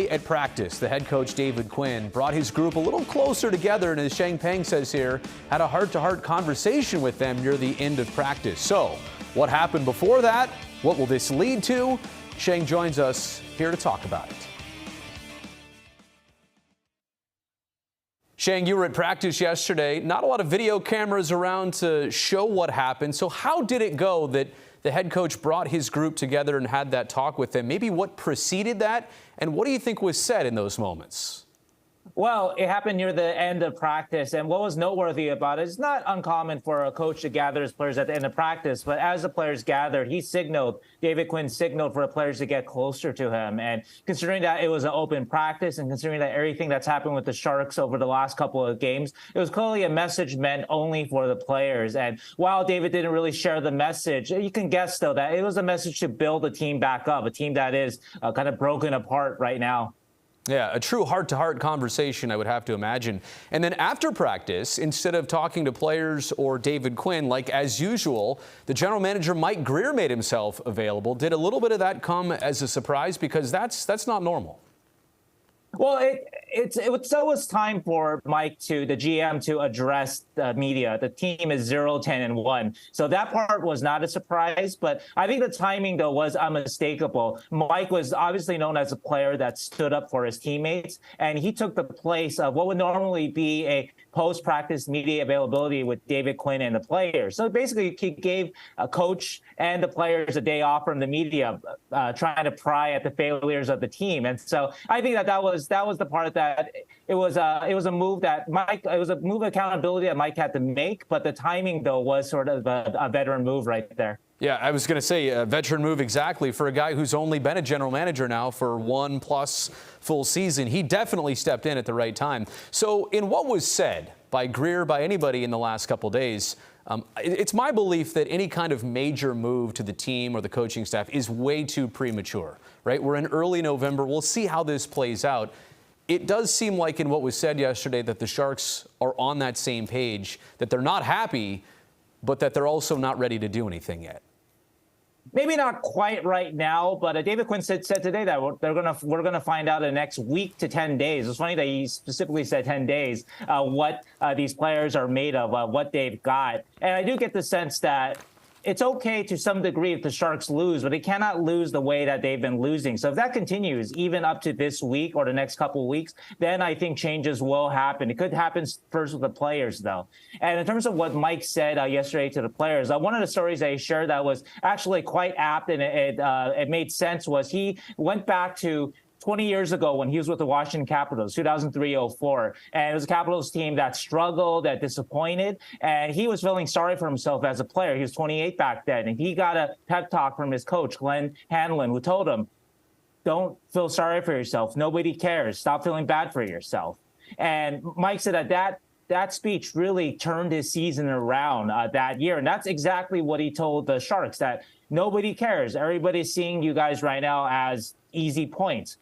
Yesterday at practice, the head coach David Quinn brought his group a little closer together, and as Shang Peng says here, had a heart-to-heart conversation with them near the end of practice. So, what happened before that? What will this lead to? Shang joins us here to talk about it. Shang, you were at practice yesterday. Not a lot of video cameras around to show what happened. So how did it go that the head coach brought his group together and had that talk with them? Maybe what preceded that, and what do you think was said in those moments? Well, it happened near the end of practice, and what was noteworthy about it is not uncommon for a coach to gather his players at the end of practice, but as the players gathered, David Quinn signaled for the players to get closer to him. And considering that it was an open practice and considering that everything that's happened with the Sharks over the last couple of games, it was clearly a message meant only for the players. And while David didn't really share the message, you can guess, though, that it was a message to build the team back up, a team that is kind of broken apart right now. Yeah, a true heart-to-heart conversation, I would have to imagine. And then after practice, instead of talking to players or David Quinn, like as usual, the general manager, Mike Grier, made himself available. Did a little bit of that come as a surprise? Because that's not normal. Well, it was time for Mike, the GM, to address the media. The team is 0-10-1. So that part was not a surprise. But I think the timing, though, was unmistakable. Mike was obviously known as a player that stood up for his teammates. And he took the place of what would normally be a post-practice media availability with David Quinn and the players. So basically, he gave a coach and the players a day off from the media, trying to pry at the failures of the team. And so I think that was the part that it was a move that it was a move of accountability that Mike had to make. But the timing, though, was sort of a veteran move right there. Yeah, I was going to say a veteran move exactly for a guy who's only been a general manager now for 1+ full season. He definitely stepped in at the right time. So in what was said by Grier, by anybody in the last couple days, it's my belief that any kind of major move to the team or the coaching staff is way too premature, right? We're in early November. We'll see how this plays out. It does seem like in what was said yesterday that the Sharks are on that same page, that they're not happy, but that they're also not ready to do anything yet. Maybe not quite right now, but David Quinn said today that we're gonna find out in the next week to 10 days. It's funny that he specifically said 10 days what these players are made of, what they've got, and I do get the sense that it's okay to some degree if the Sharks lose, but they cannot lose the way that they've been losing. So if that continues even up to this week or the next couple of weeks, then I think changes will happen. It could happen first with the players, though. And in terms of what Mike said yesterday to the players, one of the stories that he shared that was actually quite apt and it made sense was he went back to 20 years ago when he was with the Washington Capitals, 2003-04. And it was a Capitals team that struggled, that disappointed. And he was feeling sorry for himself as a player. He was 28 back then. And he got a pep talk from his coach, Glenn Hanlon, who told him, don't feel sorry for yourself. Nobody cares. Stop feeling bad for yourself. And Mike said that speech really turned his season around that year. And that's exactly what he told the Sharks, that nobody cares. Everybody's seeing you guys right now as easy points.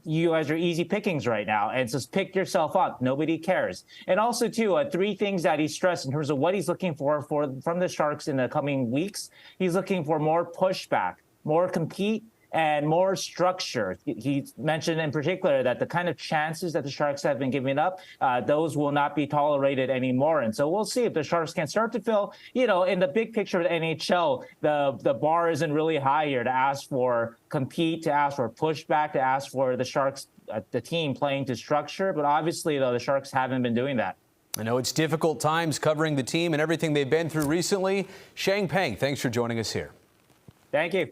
You guys are easy pickings right now, and just pick yourself up. Nobody cares. And also, too, 3 things that he stressed in terms of what he's looking for from the Sharks in the coming weeks. He's looking for more pushback, more compete, and more structure. He mentioned in particular that the kind of chances that the Sharks have been giving up, those will not be tolerated anymore. And so we'll see if the Sharks can start to feel, in the big picture of the NHL, the bar isn't really high here to ask for compete, to ask for pushback, to ask for the Sharks, the team playing to structure. But obviously, though, the Sharks haven't been doing that. I know it's difficult times covering the team and everything they've been through recently. Shang Peng, thanks for joining us here. Thank you.